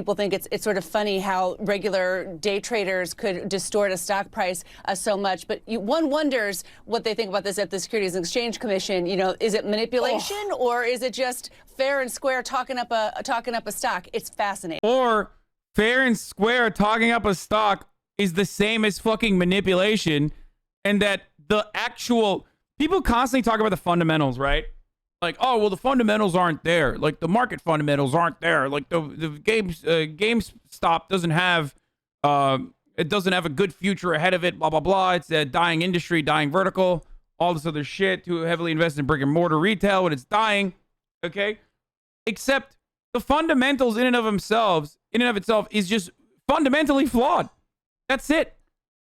People think it's sort of funny how regular day traders could distort a stock price so much, but one wonders what they think about this at the Securities and Exchange Commission. You know, is it manipulation or is it just fair and square talking up a stock? It's fascinating. Or fair and square talking up a stock is the same as fucking manipulation, and that the actual people constantly talk about the fundamentals, right? Like, oh, well, the fundamentals aren't there. Like, the market fundamentals aren't there. Like, the GameStop doesn't have, it doesn't have a good future ahead of it, blah, blah, blah. It's a dying industry, dying vertical, all this other shit, too heavily invested in brick and mortar retail when it's dying, okay? Except the fundamentals in and of itself is just fundamentally flawed. That's it.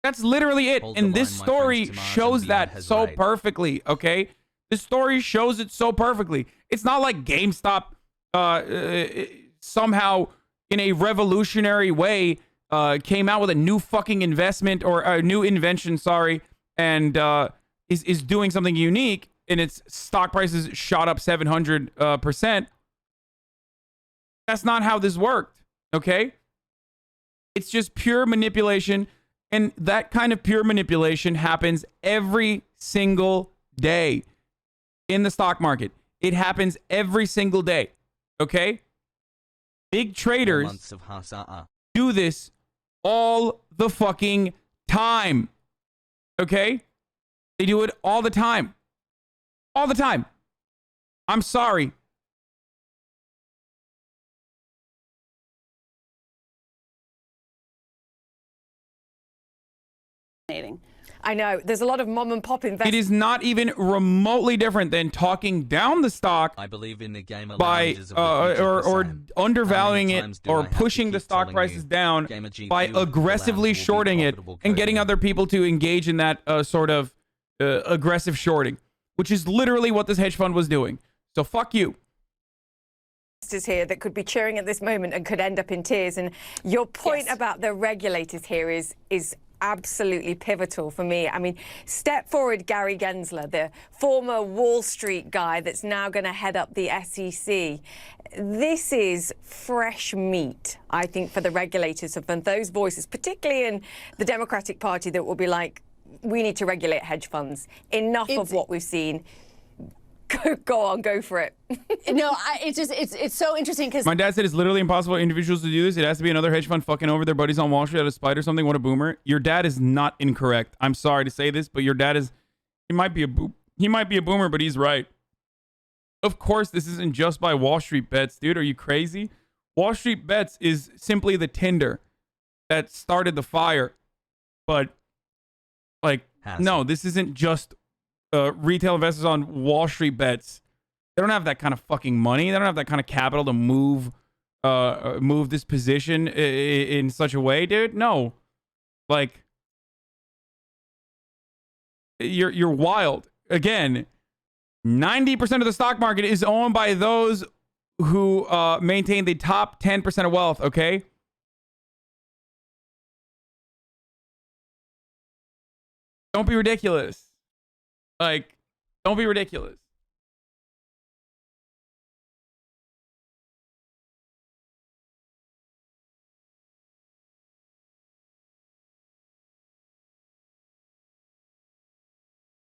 That's literally it. And this story shows that so perfectly, okay? The story shows it so perfectly. It's not like GameStop somehow in a revolutionary way came out with a new fucking investment or a new invention, and is doing something unique, and its stock prices shot up 700%. That's not how this worked, okay? It's just pure manipulation, and that kind of pure manipulation happens every single day. In the stock market, it happens every single day. Okay, big traders do this all the fucking time. Okay, they do it all the time. All the time. I'm sorry. I know. There's a lot of mom and pop investors. It is not even remotely different than talking down the stock. I believe in the game by or undervaluing it or pushing the stock prices down by aggressively shorting it and getting other people to engage in that sort of aggressive shorting, which is literally what this hedge fund was doing. So fuck you. Here that could be cheering at this moment and could end up in tears. And your point about the regulators here is absolutely pivotal for me. I mean, step forward Gary Gensler, the former Wall Street guy that's now going to head up the SEC. This is fresh meat, I think, for the regulators of those voices, particularly in the Democratic Party, that will be like, we need to regulate hedge funds. Enough of what we've seen. Go on, go for it. No, it's so interesting because my dad said it's literally impossible for individuals to do this. It has to be another hedge fund fucking over their buddies on Wall Street out of spite or something. What a boomer. Your dad is not incorrect. I'm sorry to say this, but your dad is, he might be a boomer, but he's right. Of course, this isn't just by Wall Street Bets, dude. Are you crazy? Wall Street Bets is simply the tinder that started the fire. But, like, no, this isn't just retail investors on Wall Street Bets. They don't have that kind of fucking money. They don't have that kind of capital to move this position in such a way, dude. No, like, you're wild. Again, 90% of the stock market is owned by those who maintain the top 10% of wealth. Okay. Don't be ridiculous. Like, don't be ridiculous.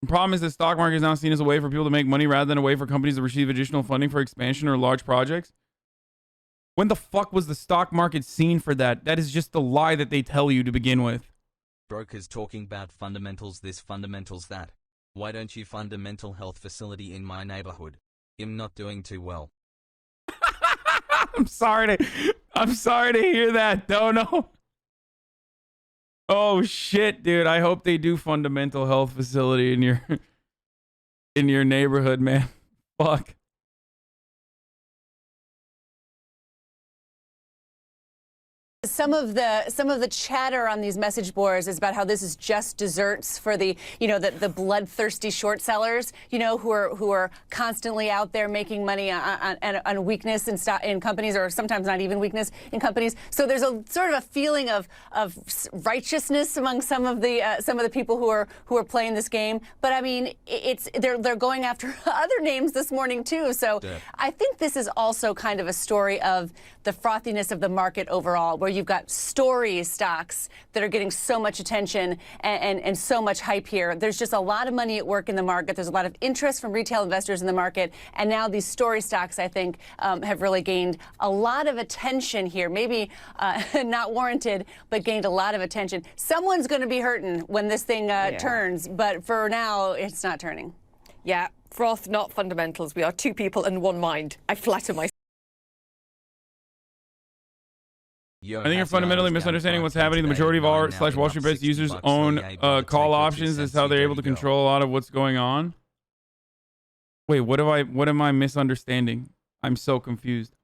The problem is the stock market is now seen as a way for people to make money rather than a way for companies to receive additional funding for expansion or large projects. When the fuck was the stock market seen for that? That is just the lie that they tell you to begin with. Brokers talking about fundamentals this, fundamentals that. Why don't you fund a mental health facility in my neighborhood? I'm not doing too well. I'm sorry to hear that, Dono. Oh shit, dude. I hope they do fund a mental health facility in your neighborhood, man. Fuck. some of the chatter on these message boards is about how this is just desserts for the the bloodthirsty short sellers, who are constantly out there making money on weakness in companies, or sometimes not even weakness in companies. So there's a sort of a feeling of righteousness among some of the people who are playing this game. But I mean, they're going after other names this morning too. So Yeah. I think this is also kind of a story of the frothiness of the market overall, where you've got story stocks that are getting so much attention and so much hype here. There's just a lot of money at work in the market. There's a lot of interest from retail investors in the market. And now these story stocks, I think, have really gained a lot of attention here. Maybe not warranted, but gained a lot of attention. Someone's going to be hurting when this thing turns. But for now, it's not turning. Yeah, froth, not fundamentals. We are two people and one mind. I flatter myself. Yo, I think you're Hasanabi fundamentally was down misunderstanding what's 5 happening. The today, majority of buying our now / Wall up Street-based 60 users bucks, own so yeah, able to call take it options. That's how they're able to dirty girl. control a lot of what's going on. Wait, what am I misunderstanding? I'm so confused.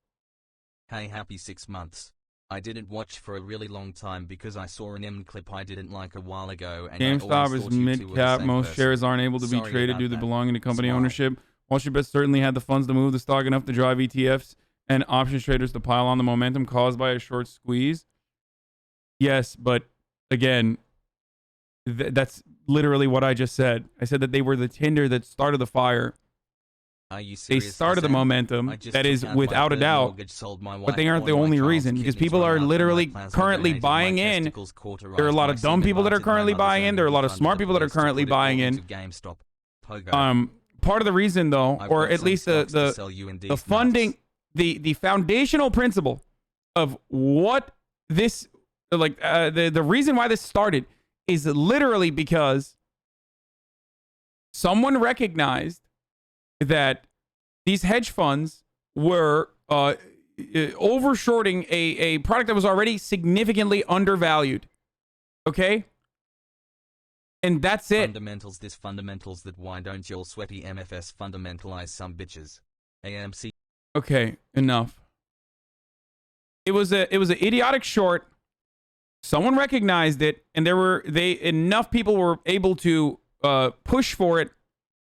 Hey, happy 6 months. I didn't watch for a really long time because I saw an M clip I didn't like a while ago, and I GameStop always is thought you two were the mid-cap. same Most person. shares aren't able to be Sorry traded about due to that. belonging to company Smile. ownership. Wall Street Bets certainly had the funds to move the stock enough to drive ETFs and options traders to pile on the momentum caused by a short squeeze. Yes, but again, that's literally what I just said. I said that they were the tinder that started the fire. Are you They serious, started the Hassan? momentum. I just That took is out my without a third doubt. mortgage, sold my But wife, they aren't the pawned my only child's reason, because kidneys, people run are out, and literally my plasma currently donated, my buying in. testicles cauterized, There are a lot my of dumb semen people that are invited, my currently mother's buying in. own There are a lot of refund smart to the people that are police to currently put it buying all in. into GameStop. Pogo. Part of the reason, though, I've or got at some least stocks to the sell you in the these funding, nuts. the foundational principle of what this, the reason why this started is literally because someone recognized that these hedge funds were overshorting a product that was already significantly undervalued. Okay? And that's it. Fundamentals. This fundamentals that why don't y'all sweaty MFS fundamentalize some bitches. AMC. Okay, enough. It was an idiotic short. Someone recognized it, and enough people were able to push for it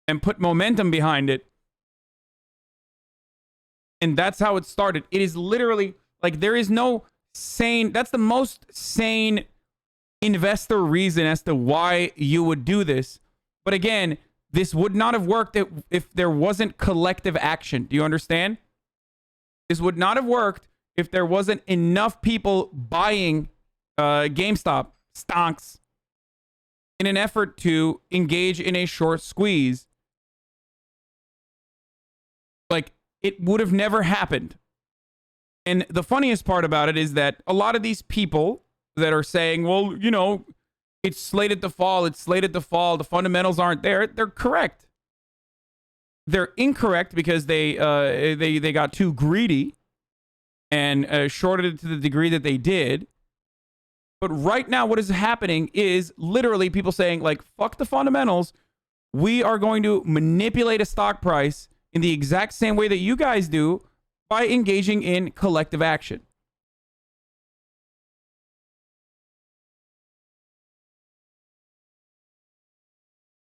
and put momentum behind it. And that's how it started. It is literally like there is no sane. That's the most sane investor reason as to why you would do this. But again, this would not have worked if there wasn't collective action. Do you understand? This would not have worked if there wasn't enough people buying GameStop, Stonks, in an effort to engage in a short squeeze. Like, it would have never happened. And the funniest part about it is that a lot of these people that are saying, well, it's slated to fall, the fundamentals aren't there, they're correct. They're incorrect because they got too greedy and shorted it to the degree that they did. But right now, what is happening is literally people saying, like, fuck the fundamentals. We are going to manipulate a stock price in the exact same way that you guys do by engaging in collective action.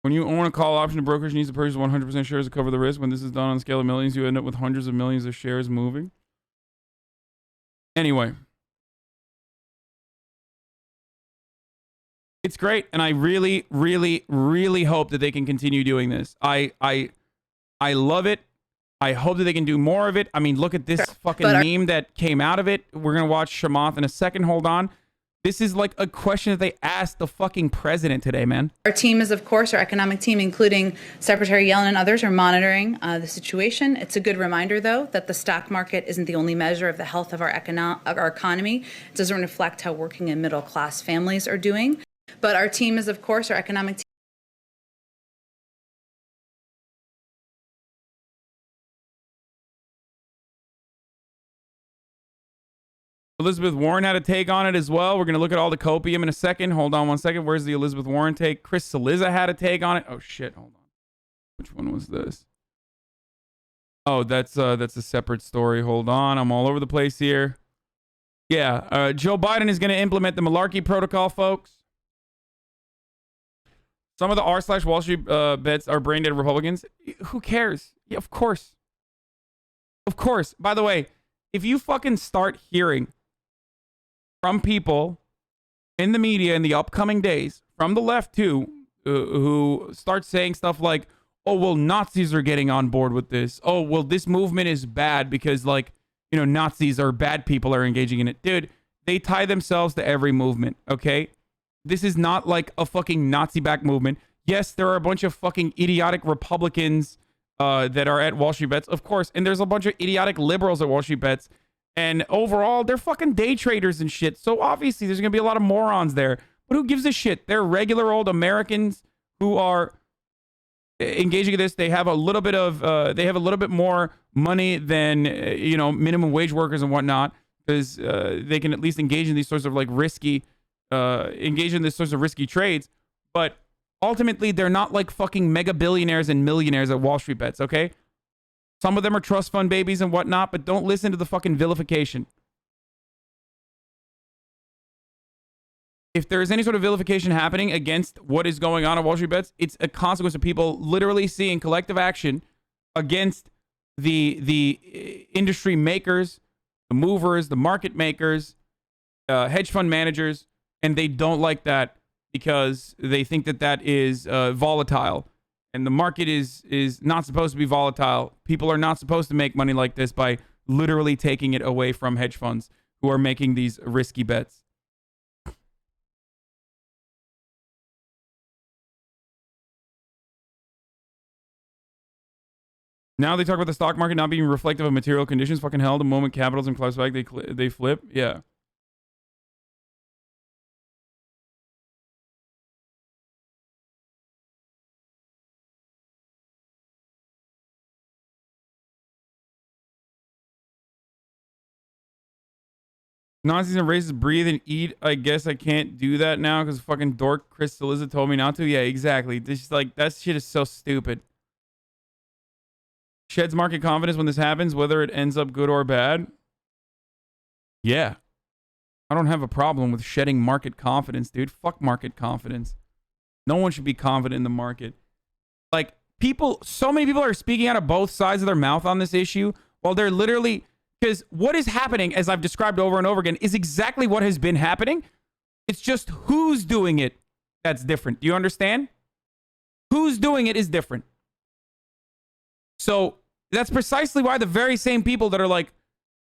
When you own a call option, the brokerage needs to purchase 100% shares to cover the risk. When this is done on a scale of millions, you end up with hundreds of millions of shares moving. Anyway. It's great, and I really, really, really hope that they can continue doing this. I love it. I hope that they can do more of it. I mean, look at this fucking meme that came out of it. We're going to watch Shamath in a second. Hold on. This is like a question that they asked the fucking president today, man. Our team is, of course, our economic team, including Secretary Yellen and others, are monitoring the situation. It's a good reminder, though, that the stock market isn't the only measure of the health of our economy. It doesn't reflect how working and middle-class families are doing. But our team is, of course, our economic team. Elizabeth Warren had a take on it as well. We're going to look at all the copium in a second. Hold on one second. Where's the Elizabeth Warren take? Chris Cillizza had a take on it. Oh, shit. Hold on. Which one was this? Oh, that's a separate story. Hold on. I'm all over the place here. Yeah, Joe Biden is going to implement the malarkey protocol, folks. Some of the r/Wall Street bets are brain dead Republicans. Who cares? Yeah, of course. Of course. By the way, if you fucking start hearing from people in the media in the upcoming days, from the left too, who start saying stuff like, oh, well, Nazis are getting on board with this. Oh, well, this movement is bad because, like, you know, Nazis or bad people are engaging in it. Dude, they tie themselves to every movement, okay? This is not like a fucking Nazi-backed movement. Yes, there are a bunch of fucking idiotic Republicans that are at Wall Street Bets, of course, and there's a bunch of idiotic liberals at Wall Street Bets, and overall, they're fucking day traders and shit, so obviously there's gonna be a lot of morons there, but who gives a shit? They're regular old Americans who are engaging in this. They have a little bit of, they have a little bit more money than, you know, minimum wage workers and whatnot, because they can at least engage in these sorts of, like, risky, risky trades, but ultimately, they're not like fucking mega billionaires and millionaires at Wall Street Bets, okay? Some of them are trust fund babies and whatnot, but don't listen to the fucking vilification. If there is any sort of vilification happening against what is going on at Wall Street Bets, it's a consequence of people literally seeing collective action against the industry makers, the movers, the market makers, hedge fund managers, and they don't like that because they think that that is volatile. And the market is not supposed to be volatile. People are not supposed to make money like this by literally taking it away from hedge funds who are making these risky bets. Now they talk about the stock market not being reflective of material conditions. Fucking hell, the moment capitalism collapses back, they flip. Yeah. Nazis and racists breathe and eat. I guess I can't do that now because fucking dork Chris Cillizza told me not to. Yeah, exactly. This is like, that shit is so stupid. Sheds market confidence when this happens, whether it ends up good or bad. Yeah. I don't have a problem with shedding market confidence, dude. Fuck market confidence. No one should be confident in the market. Like, people, so many people are speaking out of both sides of their mouth on this issue while they're literally... Because what is happening, as I've described over and over again, is exactly what has been happening. It's just who's doing it that's different. Do you understand? Who's doing it is different. So that's precisely why the very same people that are like,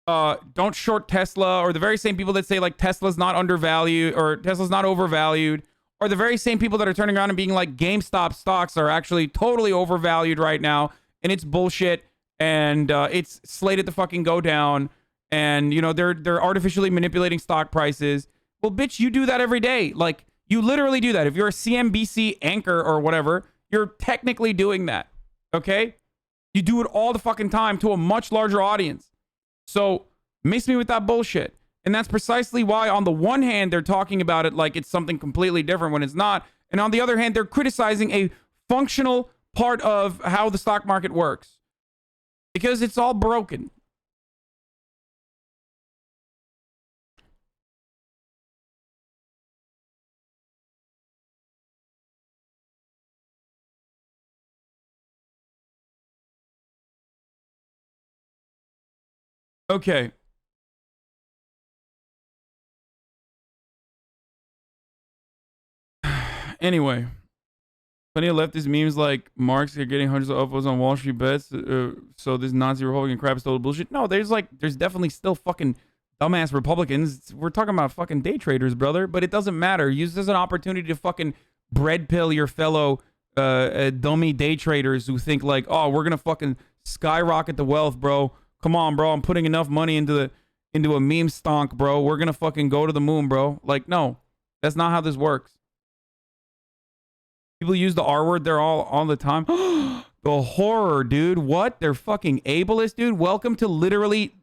don't short Tesla, or the very same people that say like Tesla's not undervalued or Tesla's not overvalued, or the very same people that are turning around and being like GameStop stocks are actually totally overvalued right now and it's bullshit. And it's slated to fucking go down, and you know they're artificially manipulating stock prices. Well, bitch, you do that every day. Like, you literally do that. If you're a CNBC anchor or whatever, you're technically doing that. Okay, you do it all the fucking time to a much larger audience. So miss me with that bullshit. And that's precisely why, on the one hand, they're talking about it like it's something completely different when it's not, and on the other hand, they're criticizing a functional part of how the stock market works. Because it's all broken. Okay. Anyway. Plenty of leftist memes like Marx are getting hundreds of upvotes on Wall Street Bets, so this Nazi Republican crap is total bullshit. No, there's definitely still fucking dumbass Republicans. We're talking about fucking day traders, brother, but it doesn't matter. Use this as an opportunity to fucking bread pill your fellow dummy day traders who think like, oh, we're gonna fucking skyrocket the wealth, bro. Come on, bro. I'm putting enough money into a meme stonk, bro. We're gonna fucking go to the moon, bro. Like, no, that's not how this works. People use the R word there all the time. The horror, dude. What? They're fucking ableist, dude. Welcome to literally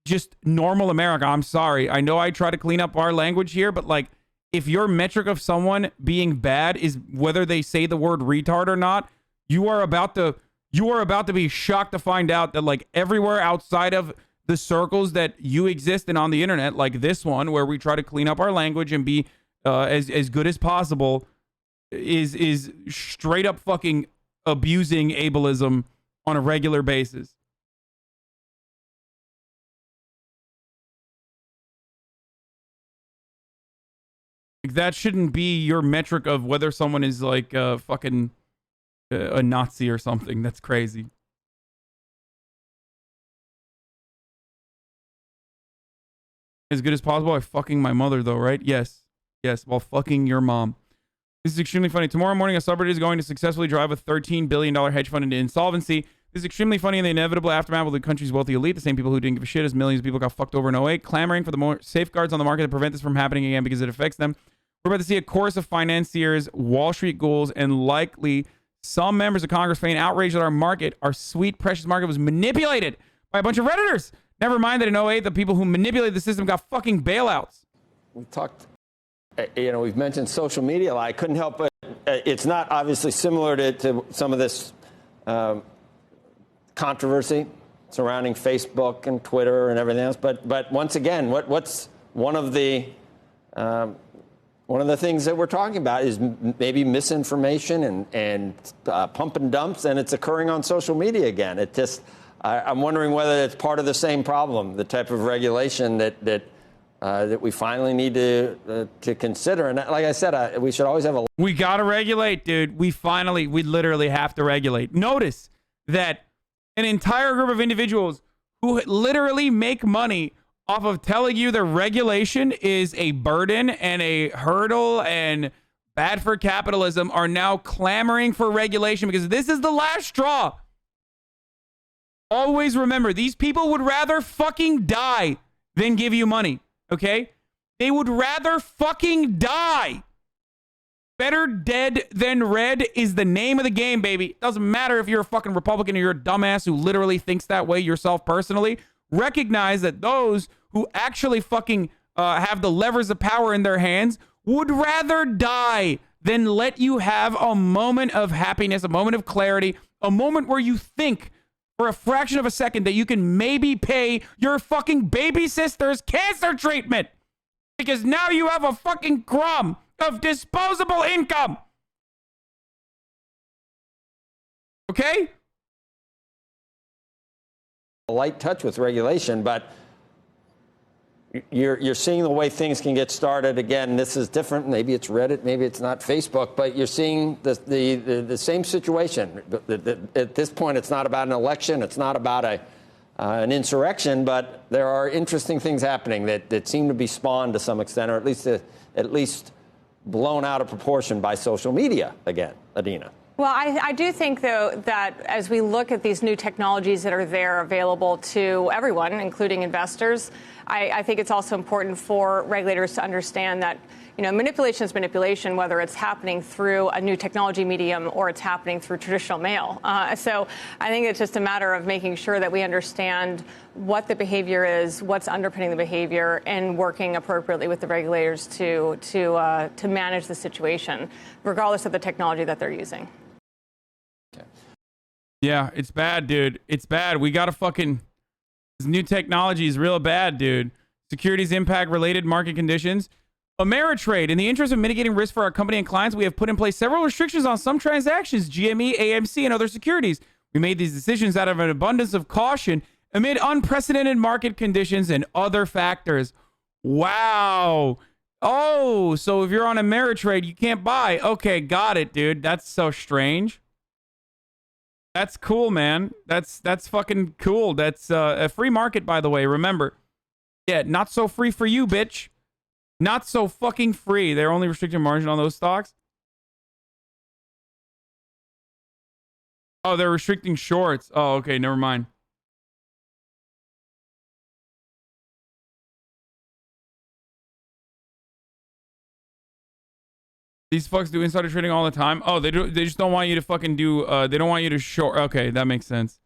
just normal America. I'm sorry. I know I try to clean up our language here, but like, if your metric of someone being bad is whether they say the word retard or not, you are about to be shocked to find out that like everywhere outside of the circles that you exist in on the internet, like this one, where we try to clean up our language and be as good as possible, is straight up fucking abusing ableism on a regular basis. Like, that shouldn't be your metric of whether someone is like fucking a Nazi or something. That's crazy. As good as possible by fucking my mother, though, right? Yes. Yes, while fucking your mom. This is extremely funny. Tomorrow morning, a subreddit is going to successfully drive a $13 billion hedge fund into insolvency. This is extremely funny in the inevitable aftermath of the country's wealthy elite, the same people who didn't give a shit as millions of people got fucked over in '08, clamoring for the more safeguards on the market to prevent this from happening again because it affects them. We're about to see a chorus of financiers, Wall Street ghouls, and likely some members of Congress feign outrage that our market, our sweet, precious market, was manipulated by a bunch of Redditors. Never mind that in '08, the people who manipulated the system got fucking bailouts. We talked, we've mentioned social media. I couldn't help but, it's not obviously similar to some of this controversy surrounding Facebook and Twitter and everything else. But once again, what's one of the things that we're talking about is maybe misinformation and pump and dumps, and it's occurring on social media again. It just, I'm wondering whether it's part of the same problem, the type of regulation that we finally need to consider. And like I said, we should always have a... We got to regulate, dude. We literally have to regulate. Notice that an entire group of individuals who literally make money off of telling you the regulation is a burden and a hurdle and bad for capitalism are now clamoring for regulation because this is the last straw. Always remember, these people would rather fucking die than give you money, okay? They would rather fucking die. Better dead than red is the name of the game, baby. Doesn't matter if you're a fucking Republican or you're a dumbass who literally thinks that way yourself personally. Recognize that those who actually fucking have the levers of power in their hands would rather die than let you have a moment of happiness, a moment of clarity, a moment where you think for a fraction of a second that you can maybe pay your fucking baby sister's cancer treatment because now you have a fucking crumb of disposable income. Okay? A light touch with regulation, but you're seeing the way things can get started. Again, this is different. Maybe it's Reddit, maybe it's not Facebook, but you're seeing the same situation. At this point, it's not about an election. It's not about an insurrection, but there are interesting things happening that seem to be spawned to some extent, or at least blown out of proportion by social media again. Adina. Well, I do think, though, that as we look at these new technologies that are there available to everyone, including investors, I think it's also important for regulators to understand that, manipulation is manipulation, whether it's happening through a new technology medium or it's happening through traditional mail. So I think it's just a matter of making sure that we understand what the behavior is, what's underpinning the behavior, and working appropriately with the regulators to manage the situation, regardless of the technology that they're using. Yeah, it's bad, dude. It's bad. We gotta fucking... This new technology is real bad, dude. Securities impact related market conditions. Ameritrade. In the interest of mitigating risk for our company and clients, we have put in place several restrictions on some transactions, GME, AMC, and other securities. We made these decisions out of an abundance of caution amid unprecedented market conditions and other factors. Wow. Oh, so if you're on Ameritrade, you can't buy. Okay, got it, dude. That's so strange. That's cool, man. That's fucking cool. That's a free market, by the way. Remember. Yeah, not so free for you, bitch. Not so fucking free. They're only restricting margin on those stocks. Oh, they're restricting shorts. Oh, okay. Never mind. These fucks do insider trading all the time. Oh, they just don't want you to fucking do, they don't want you to short. Okay, that makes sense.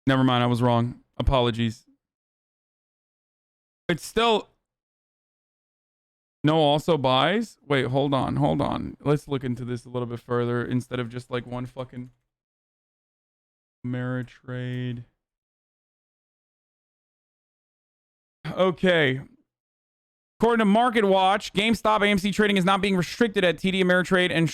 Never mind, I was wrong. Apologies. It's still... No also buys? Wait, hold on. Let's look into this a little bit further instead of just like one fucking... Ameritrade... Okay. According to Market Watch, GameStop AMC trading is not being restricted at TD Ameritrade and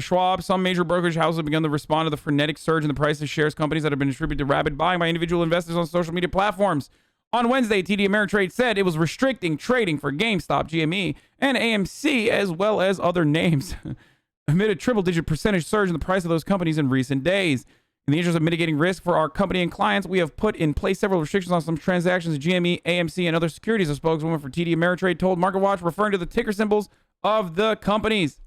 Schwab. Some major brokerage houses have begun to respond to the frenetic surge in the price of shares companies that have been attributed to rapid buying by individual investors on social media platforms. On Wednesday, TD Ameritrade said it was restricting trading for GameStop, GME, and AMC, as well as other names, amid a triple-digit percentage surge in the price of those companies in recent days. In the interest of mitigating risk for our company and clients, we have put in place several restrictions on some transactions at GME, AMC, and other securities, a spokeswoman for TD Ameritrade told MarketWatch, referring to the ticker symbols of the companies.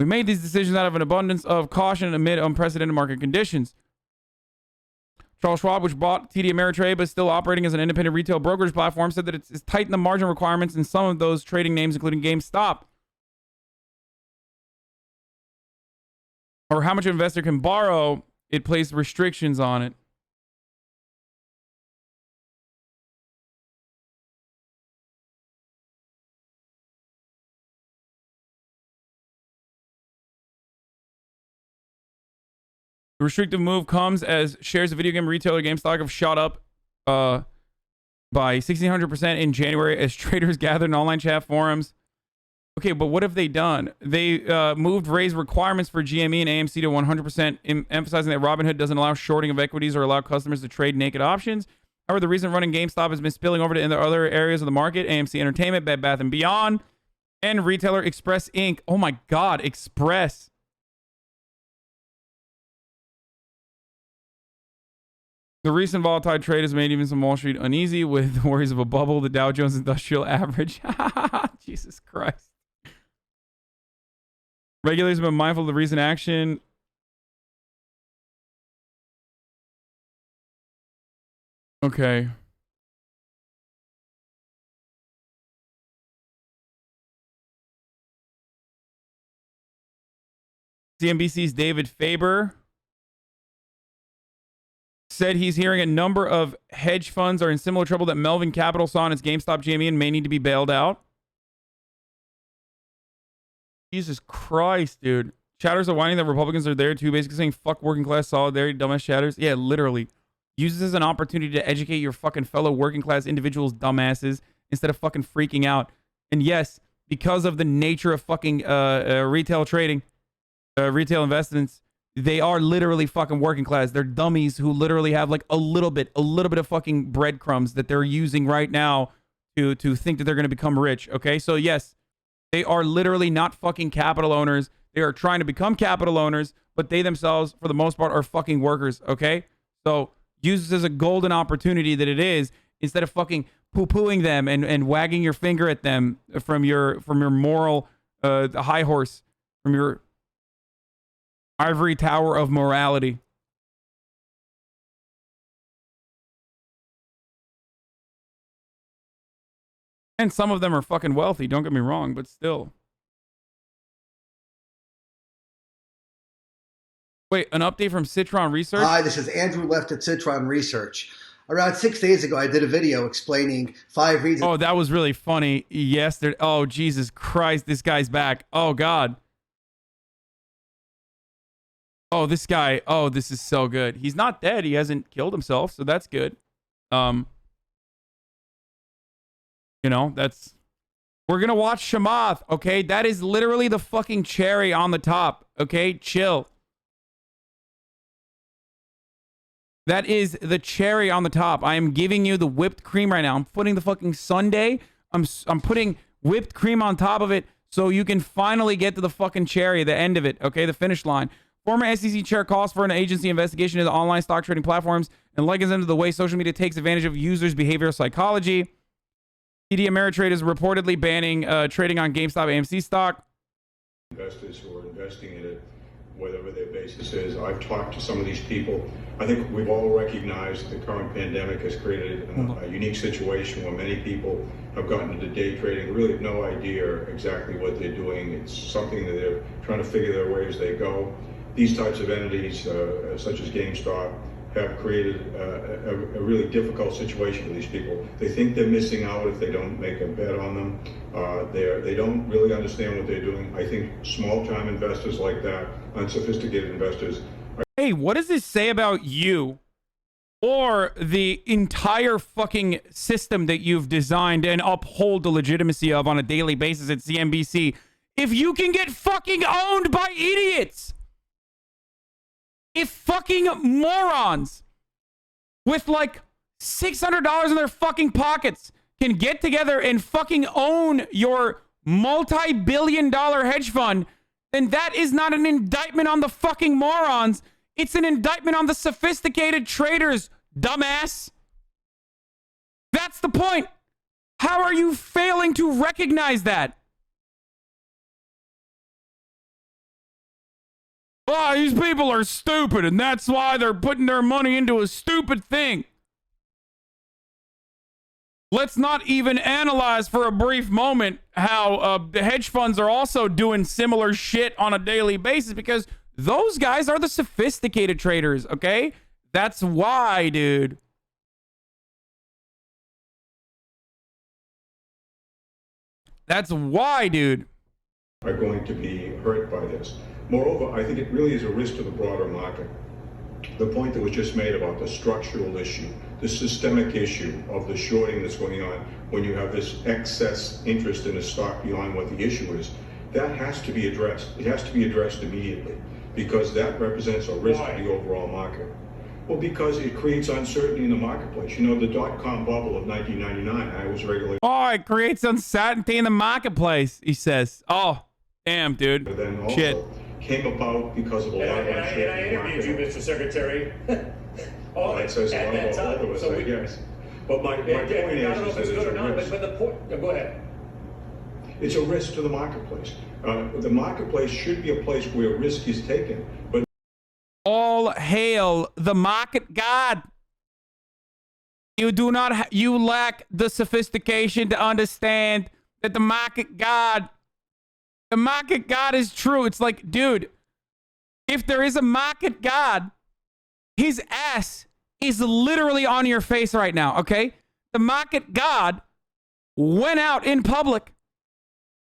We made these decisions out of an abundance of caution amid unprecedented market conditions. Charles Schwab, which bought TD Ameritrade but is still operating as an independent retail brokerage platform, said that it's tightened the margin requirements in some of those trading names, including GameStop. Or how much an investor can borrow, it placed restrictions on it. The restrictive move comes as shares of video game retailer GameStop have shot up by 1,600% in January as traders gathered in online chat forums. Okay, but what have they done? They raised requirements for GME and AMC to 100%, emphasizing that Robinhood doesn't allow shorting of equities or allow customers to trade naked options. However, the recent running GameStop has been spilling over to other areas of the market, AMC Entertainment, Bed Bath & Beyond, and retailer Express Inc. Oh my God, Express. The recent volatile trade has made even some Wall Street uneasy with worries of a bubble, the Dow Jones Industrial Average. Jesus Christ. Regulators have been mindful of the recent action. Okay. CNBC's David Faber said he's hearing a number of hedge funds are in similar trouble that Melvin Capital saw in its GameStop, GME, and may need to be bailed out. Jesus Christ, dude. Chatters are whining that Republicans are there too, basically saying fuck working class solidarity, dumbass chatters. Yeah, literally. Use this as an opportunity to educate your fucking fellow working class individuals, dumbasses, instead of fucking freaking out. And yes, because of the nature of fucking retail trading, retail investments, they are literally fucking working class. They're dummies who literally have like a little bit of fucking breadcrumbs that they're using right now to think that they're going to become rich. Okay, so yes, they are literally not fucking capital owners. They are trying to become capital owners, but they themselves, for the most part, are fucking workers. Okay, so use this as a golden opportunity that it is, instead of fucking poo-pooing them and wagging your finger at them from your moral high horse, from your ivory tower of morality. And some of them are fucking wealthy, don't get me wrong, but still. Wait, an update from Citron Research? Hi, this is Andrew Left at Citron Research. Around 6 days ago, I did a video explaining 5 reasons. Oh, that was really funny. Yesterday. Oh, Jesus Christ, this guy's back. Oh, God. Oh, this guy. Oh, this is so good. He's not dead. He hasn't killed himself, so that's good. You know, we're going to watch Shamath, okay? That is literally the fucking cherry on the top, okay? Chill. That is the cherry on the top. I am giving you the whipped cream right now. I'm putting the fucking sundae. I'm putting whipped cream on top of it so you can finally get to the fucking cherry, the end of it, okay? The finish line. Former SEC chair calls for an agency investigation into online stock trading platforms and likens them to the way social media takes advantage of users' behavioral psychology. TD Ameritrade is reportedly banning trading on GameStop AMC stock. Investors who are investing in it, whatever their basis is. I've talked to some of these people. I think we've all recognized the current pandemic has created a unique situation where many people have gotten into day trading, really have no idea exactly what they're doing. It's something that they're trying to figure their way as they go. These types of entities, such as GameStop, have created a really difficult situation for these people. They think they're missing out if they don't make a bet on them. They don't really understand what they're doing. I think small-time investors like that, unsophisticated investors. Hey, what does this say about you? or the entire fucking system that you've designed and uphold the legitimacy of on a daily basis at CNBC, if you can get fucking owned by idiots, if fucking morons with like $600 in their fucking pockets can get together and fucking own your multi-billion-dollar hedge fund, then that is not an indictment on the fucking morons. It's an indictment on the sophisticated traders, dumbass. That's the point. How are you failing to recognize that? Oh, these people are stupid, and that's why they're putting their money into a stupid thing. Let's not even analyze for a brief moment how the hedge funds are also doing similar shit on a daily basis, because those guys are the sophisticated traders, okay? That's why, dude. That's why, dude. Are going to be hurt by this. Moreover, I think it really is a risk to the broader market. The point that was just made about the structural issue, the systemic issue of the shorting that's going on when you have this excess interest in a stock beyond what the issue is, that has to be addressed. It has to be addressed immediately, because that represents a risk to the overall market. Well, because it creates uncertainty in the marketplace. You know, the dot-com bubble of 1999, I was regulated. Oh, it creates uncertainty in the marketplace, he says. Oh, damn, dude. But then also shit. Came about because of a lot of uncertainty. And I interviewed you, Mr. Secretary. That says a lot about all of us, I guess. But my point is that it's a risk. But the point, go ahead. It's a risk to the marketplace. The marketplace should be a place where risk is taken. But all hail the market god. You do not, you lack the sophistication to understand that the market god is true. It's like, dude, if there is a market god, his ass is literally on your face right now, okay? The market god went out in public,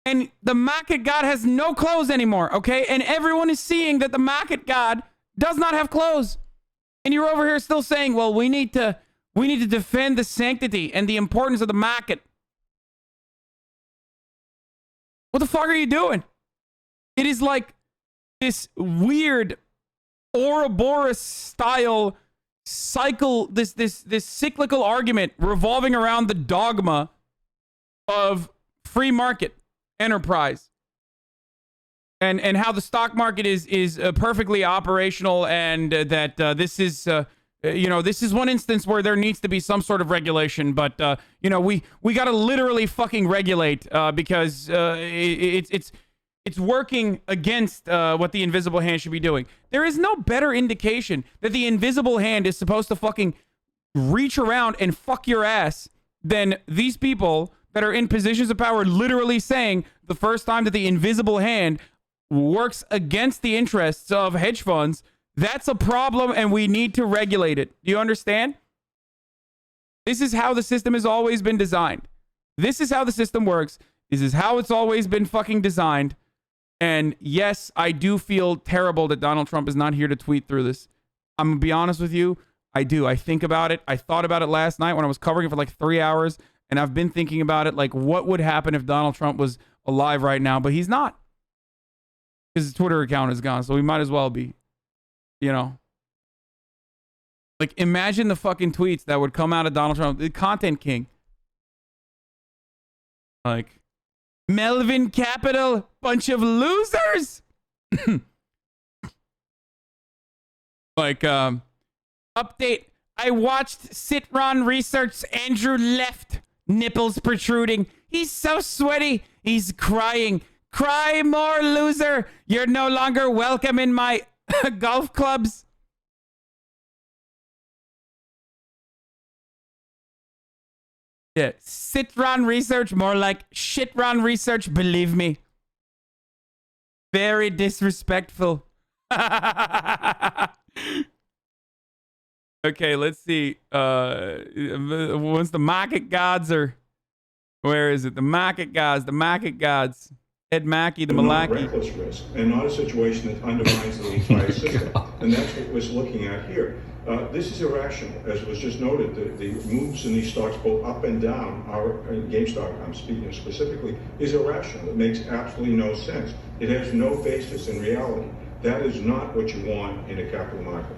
and the market god has no clothes anymore, okay? And everyone is seeing that the market god does not have clothes. And you're over here still saying, well, we need to defend the sanctity and the importance of the market. What the fuck are you doing? It is like this weird Ouroboros style cycle, this cyclical argument revolving around the dogma of free market enterprise. And how the stock market is perfectly operational, and that this is this is one instance where there needs to be some sort of regulation, but we got to literally fucking regulate because it's working against what the invisible hand should be doing. There is no better indication that the invisible hand is supposed to fucking reach around and fuck your ass than these people that are in positions of power literally saying the first time that the invisible hand works against the interests of hedge funds, that's a problem and we need to regulate it. Do you understand? This is how the system has always been designed. This is how the system works. This is how it's always been fucking designed. And yes, I do feel terrible that Donald Trump is not here to tweet through this. I'm going to be honest with you. I do. I think about it. I thought about it last night when I was covering it for like 3 hours. And I've been thinking about it, like what would happen if Donald Trump was alive right now, but he's not. His Twitter account is gone, so we might as well be, Like, imagine the fucking tweets that would come out of Donald Trump, the content king. Like, Melvin Capital, bunch of losers. Like, update. I watched Citron Research. Andrew left. Nipples protruding. He's so sweaty. He's crying. Cry more, loser. You're no longer welcome in my golf clubs. Yeah, Citron Research, more like Shitron Research, believe me. Very disrespectful. Okay, let's see. Once the market gods are... Where is it? The market gods. Ed Mackey, the Malaki. Reckless risk, and not a situation that undermines the entire system. And that's what we're looking at here. This is irrational. As was just noted, the moves in these stocks both up and down, GameStop, I'm speaking specifically, is irrational. It makes absolutely no sense. It has no basis in reality. That is not what you want in a capital market.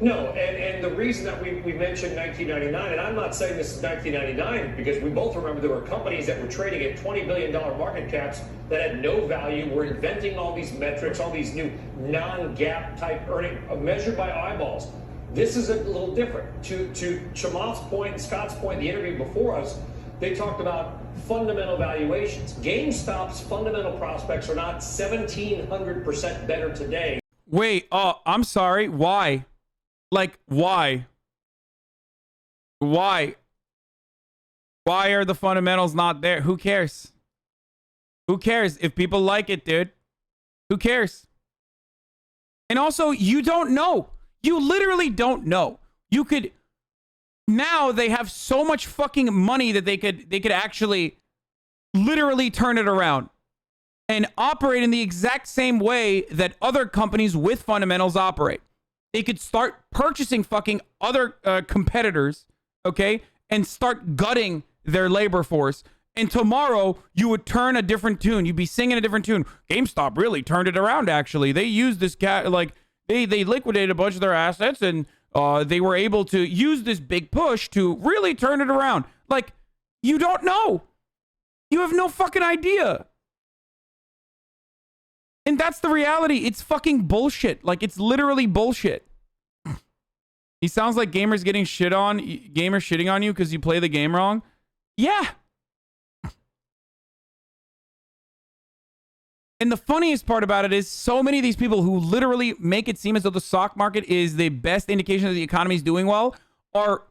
No, and the reason that we mentioned 1999, and I'm not saying this is 1999, because we both remember there were companies that were trading at $20 billion market caps that had no value, were inventing all these metrics, all these new non-GAAP type earning measured by eyeballs. This is a little different. To Chamath's point and Scott's point, the interview before us, they talked about fundamental valuations. GameStop's fundamental prospects are not 1,700% better today. Wait, I'm sorry. Why? Like, why? Why? Why are the fundamentals not there? Who cares? Who cares? If people like it, dude, who cares? And also, you don't know. You literally don't know. You could... Now they have so much fucking money that they could actually literally turn it around and operate in the exact same way that other companies with fundamentals operate. They could start purchasing fucking other competitors, okay, and start gutting their labor force. And tomorrow you would turn a different tune. You'd be singing a different tune. GameStop really turned it around. Actually, they used this they liquidated a bunch of their assets, and they were able to use this big push to really turn it around. Like, you don't know. You have no fucking idea. And that's the reality. It's fucking bullshit. Like, it's literally bullshit. He sounds like gamers getting shit on, gamers shitting on you because you play the game wrong. Yeah. And the funniest part about it is so many of these people who literally make it seem as though the stock market is the best indication that the economy is doing well are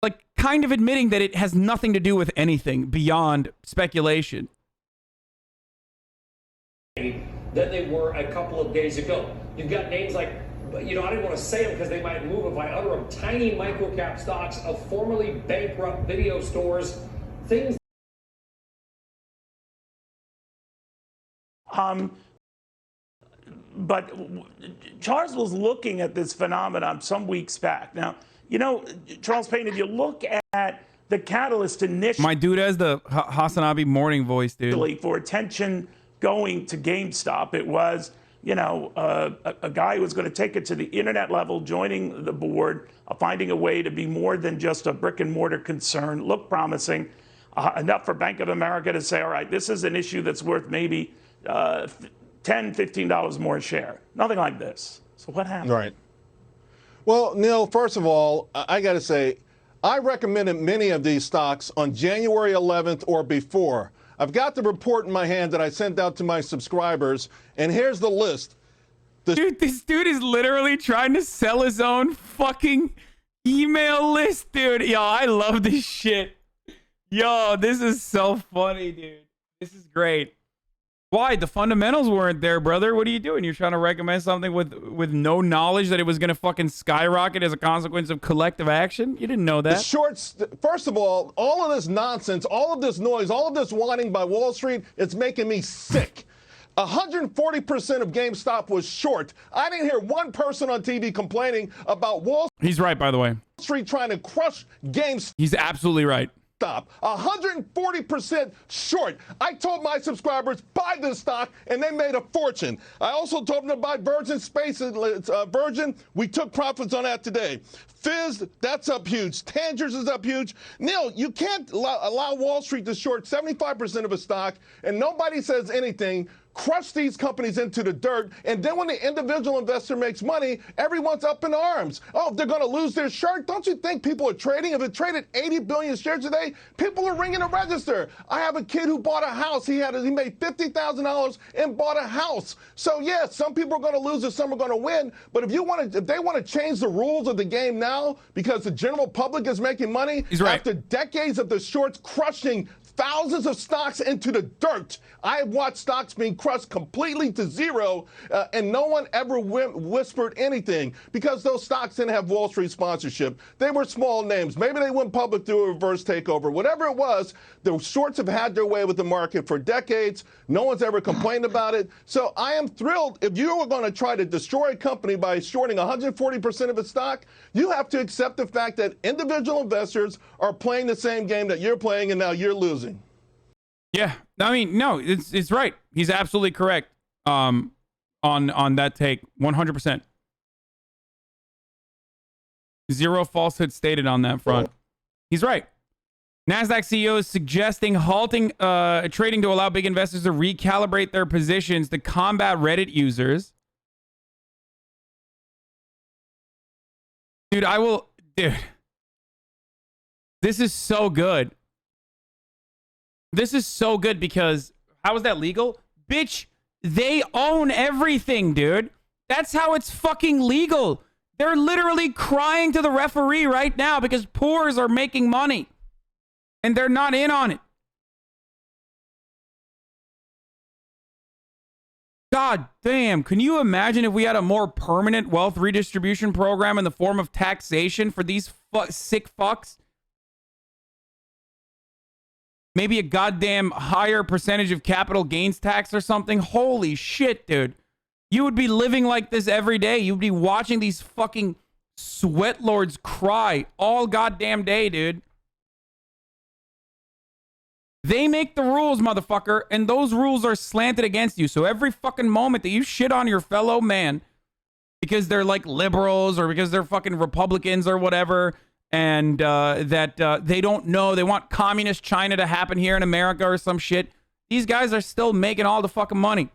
like kind of admitting that it has nothing to do with anything beyond speculation. Than they were a couple of days ago. You've got names like, you know, I didn't want to say them because they might move if I utter them, tiny microcap stocks of formerly bankrupt video stores, things. But Charles was looking at this phenomenon some weeks back. Now, you know, Charles Payne, if you look at the catalyst initially... My dude has the Hasanabi morning voice, dude. ...for attention going to GameStop, it was, you know, a guy who was going to take it to the internet level, joining the board, finding a way to be more than just a brick and mortar concern, looked promising, enough for Bank of America to say, all right, this is an issue that's worth maybe $10, $15 more a share. Nothing like this. So what happened? Right. Well, Neil, first of all, I got to say, I recommended many of these stocks on January 11th or before. I've got the report in my hand that I sent out to my subscribers, and here's the list. Dude, this dude is literally trying to sell his own fucking email list, dude. Yo, I love this shit. Yo, this is so funny, dude. This is great. Why? The fundamentals weren't there, brother. What are you doing? You're trying to recommend something with no knowledge that it was going to fucking skyrocket as a consequence of collective action? You didn't know that. The shorts, first of all of this nonsense, all of this noise, all of this whining by Wall Street, it's making me sick. 140% of GameStop was short. I didn't hear one person on TV complaining about Wall He's right, by the way. Street trying to crush GameStop. He's absolutely right. 140% short. I told my subscribers, buy this stock, and they made a fortune. I also told them to buy Virgin Space, Virgin. We took profits on that today. Fizz, that's up huge. Tangers is up huge. Neil, you can't allow Wall Street to short 75% of a stock, and nobody says anything. Crush these companies into the dirt, and then when the individual investor makes money, everyone's up in arms. Oh, they're going to lose their shirt. Don't you think people are trading? If it traded 80 billion shares today, people are ringing the register. I have a kid who bought a house. He made $50,000 and bought a house. So yes, some people are going to lose and some are going to win. But if they want to change the rules of the game now because the general public is making money, he's right. After decades of the shorts crushing thousands of stocks into the dirt, I have watched stocks being crushed completely to zero, and no one ever whispered anything because those stocks didn't have Wall Street sponsorship. They were small names. Maybe they went public through a reverse takeover. Whatever it was, the shorts have had their way with the market for decades. No one's ever complained about it. So I am thrilled. If you were going to try to destroy a company by shorting 140% of its stock, you have to accept the fact that individual investors are playing the same game that you're playing, and now you're losing. Yeah, I mean, no, it's right. He's absolutely correct. On that take, 100%. Zero falsehood stated on that front. He's right. NASDAQ CEO is suggesting halting trading to allow big investors to recalibrate their positions to combat Reddit users. Dude, dude. This is so good. This is so good because how is that legal? Bitch, they own everything, dude. That's how it's fucking legal. They're literally crying to the referee right now because poors are making money and they're not in on it. God damn, can you imagine if we had a more permanent wealth redistribution program in the form of taxation for these sick fucks? Maybe a goddamn higher percentage of capital gains tax or something? Holy shit, dude. You would be living like this every day. You'd be watching these fucking sweat lords cry all goddamn day, dude. They make the rules, motherfucker, and those rules are slanted against you. So every fucking moment that you shit on your fellow man because they're like liberals or because they're fucking Republicans or whatever, and they don't know, they want communist China to happen here in America or some shit, these guys are still making all the fucking money.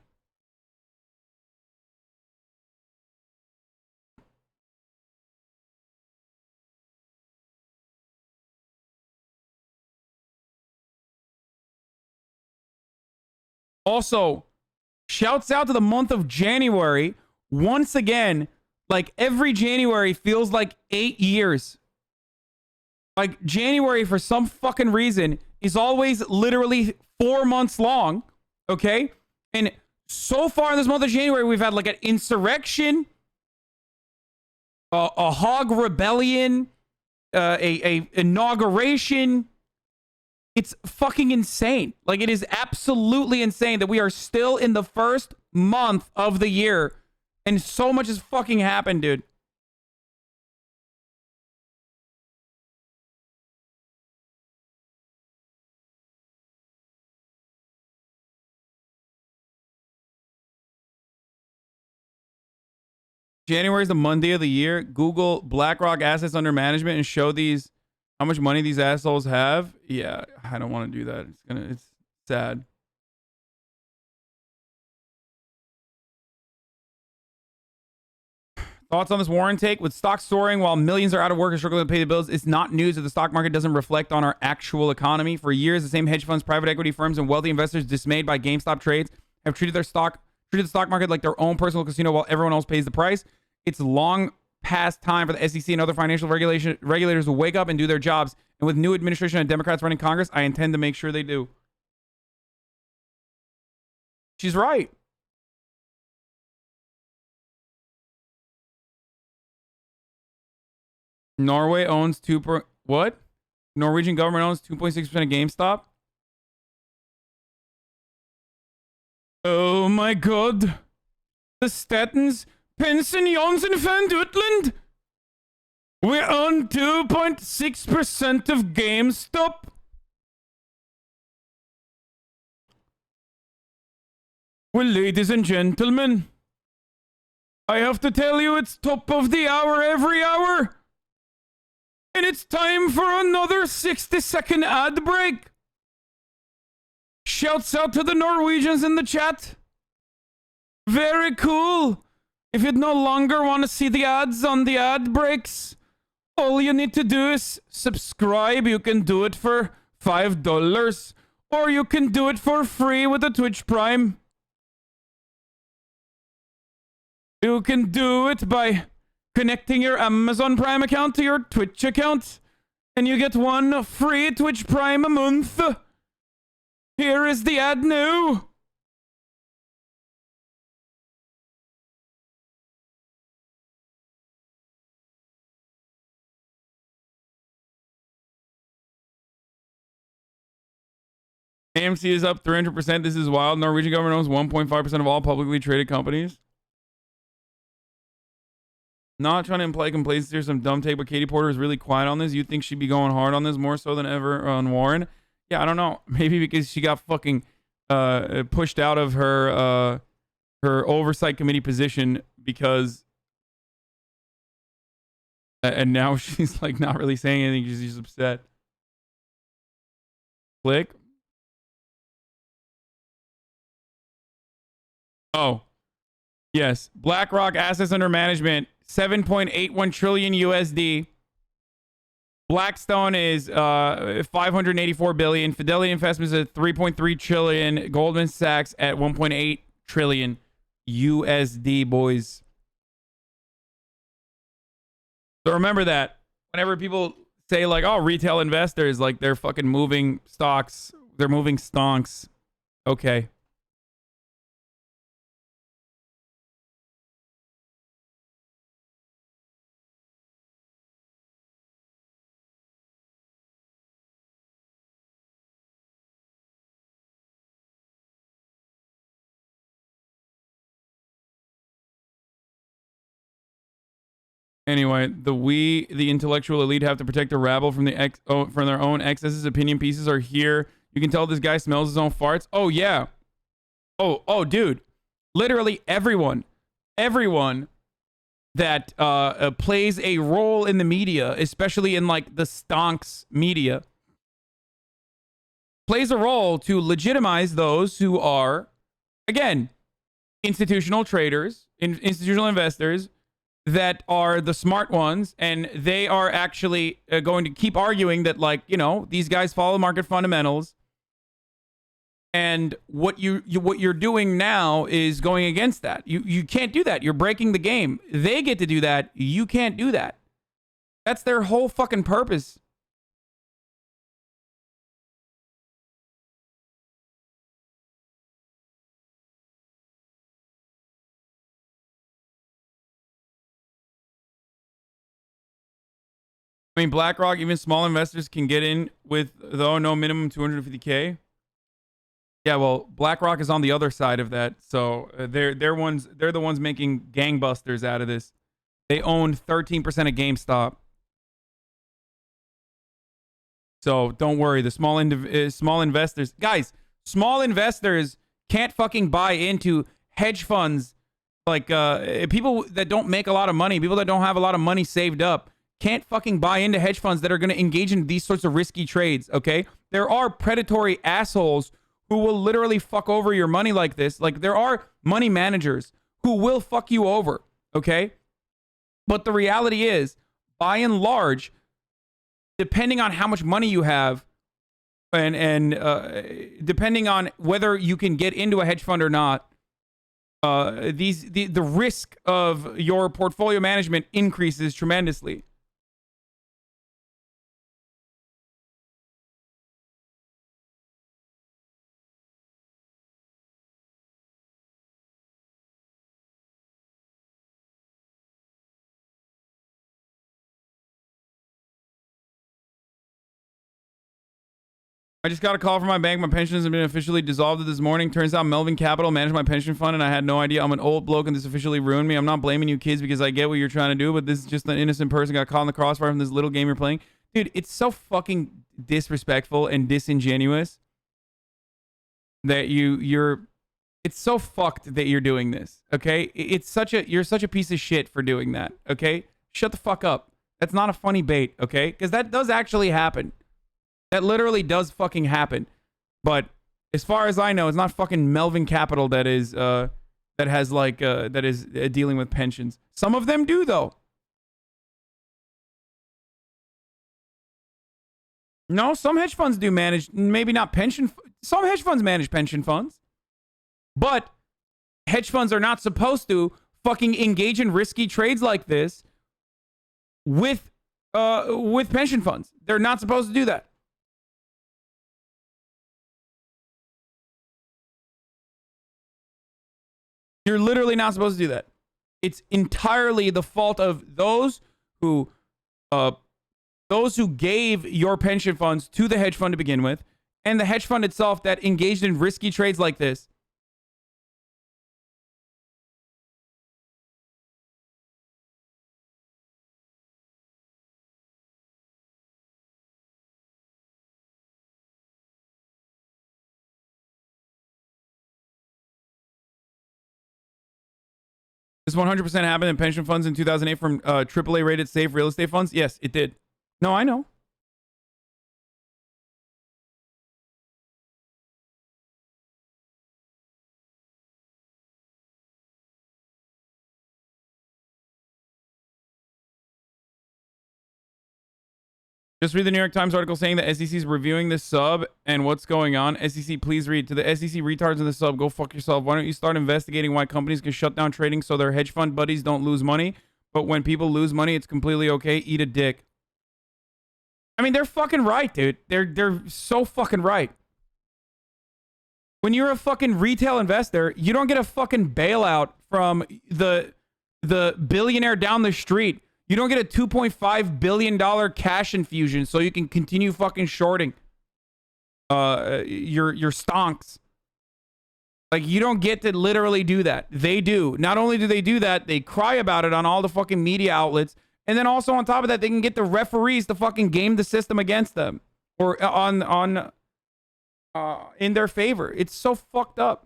Also, shouts out to the month of January. Once again, like every January feels like 8 years. Like January, for some fucking reason, is always literally 4 months long. Okay? And so far in this month of January, we've had like an insurrection, a hog rebellion, a inauguration. It's fucking insane. Like, it is absolutely insane that we are still in the first month of the year and so much has fucking happened, dude. January is the Monday of the year. Google BlackRock assets under management and show these how much money these assholes have. Yeah, I don't want to do that. It's sad. Thoughts on this Warren take? With stocks soaring while millions are out of work and struggling to pay the bills, it's not news that the stock market doesn't reflect on our actual economy. For years, the same hedge funds, private equity firms, and wealthy investors dismayed by GameStop trades have treated the stock market like their own personal casino while everyone else pays the price. It's long past time for the SEC and other financial regulators to wake up and do their jobs. And with new administration and Democrats running Congress, I intend to make sure they do. She's right. Norway owns what? Norwegian government owns 2.6% of GameStop. Oh my god. The Statens Pensionsfond Utland. We own 2.6% of GameStop. Well, ladies and gentlemen, I have to tell you it's top of the hour every hour. And it's time for another 60-second ad break. Shouts out to the Norwegians in the chat. Very cool. If you no longer want to see the ads on the ad breaks, all you need to do is subscribe. You can do it for $5, or you can do it for free with a Twitch Prime. You can do it by connecting your Amazon Prime account to your Twitch account, and you get one free Twitch Prime a month. Here is the ad now. AMC is up 300%. This is wild. Norwegian government owns 1.5% of all publicly traded companies. Not trying to imply complacency or some dumb take, but Katie Porter is really quiet on this. You'd think she'd be going hard on this more so than ever on Warren. Yeah, I don't know. Maybe because she got fucking pushed out of her oversight committee position because and now she's like not really saying anything. She's just upset. Click. Oh, yes. BlackRock assets under management, 7.81 trillion USD. Blackstone is 584 billion. Fidelity Investments at 3.3 trillion. Goldman Sachs at 1.8 trillion USD, boys. So remember that whenever people say like, oh, retail investors, like they're fucking moving stocks, they're moving stonks. Okay. Anyway, the intellectual elite have to protect the rabble from from their own excesses. Opinion pieces are here. You can tell this guy smells his own farts. Oh yeah. Oh, dude. Literally everyone that plays a role in the media, especially in like the stonks media, plays a role to legitimize those who are, again, institutional traders, institutional investors that are the smart ones, and they are actually going to keep arguing that, like, you know, these guys follow market fundamentals, and what you're doing now is going against that. You can't do that. You're breaking the game. They get to do that. You can't do that. That's their whole fucking purpose. I mean, BlackRock, even small investors can get in with, though, no minimum 250K. Yeah, well, BlackRock is on the other side of that, so they're the ones making gangbusters out of this. They own 13% of GameStop. So don't worry, the small investors, guys, small investors can't fucking buy into hedge funds, like people that don't make a lot of money, people that don't have a lot of money saved up. Can't fucking buy into hedge funds that are going to engage in these sorts of risky trades, okay? There are predatory assholes who will literally fuck over your money like this. Like, there are money managers who will fuck you over, okay? But the reality is, by and large, depending on how much money you have and depending on whether you can get into a hedge fund or not, the risk of your portfolio management increases tremendously. I just got a call from my bank. My pension has been officially dissolved this morning. Turns out Melvin Capital managed my pension fund, and I had no idea. I'm an old bloke, and this officially ruined me. I'm not blaming you kids because I get what you're trying to do, but this is just an innocent person got caught in the crossfire from this little game you're playing. Dude, it's so fucking disrespectful and disingenuous that you're... It's so fucked that you're doing this, okay? You're such a piece of shit for doing that, okay? Shut the fuck up. That's not a funny bait, okay? Because that does actually happen. That literally does fucking happen. But as far as I know, it's not fucking Melvin Capital that is dealing with pensions. Some of them do, though. No, some hedge funds do manage, maybe not pension. Some hedge funds manage pension funds. But hedge funds are not supposed to fucking engage in risky trades like this with pension funds. They're not supposed to do that. You're literally not supposed to do that. It's entirely the fault of those who gave your pension funds to the hedge fund to begin with, and the hedge fund itself that engaged in risky trades like this. This 100% happened in pension funds in 2008 from AAA rated safe real estate funds? Yes, it did. No, I know. Just read the New York Times article saying the SEC is reviewing this sub and what's going on. SEC, please read. To the SEC retards in the sub, go fuck yourself. Why don't you start investigating why companies can shut down trading so their hedge fund buddies don't lose money? But when people lose money, it's completely okay. Eat a dick. I mean, they're fucking right, dude. They're so fucking right. When you're a fucking retail investor, you don't get a fucking bailout from the billionaire down the street. You don't get a $2.5 billion cash infusion so you can continue fucking shorting your stonks. Like, you don't get to literally do that. They do. Not only do they do that, they cry about it on all the fucking media outlets. And then also on top of that, they can get the referees to fucking game the system against them or in their favor. It's so fucked up.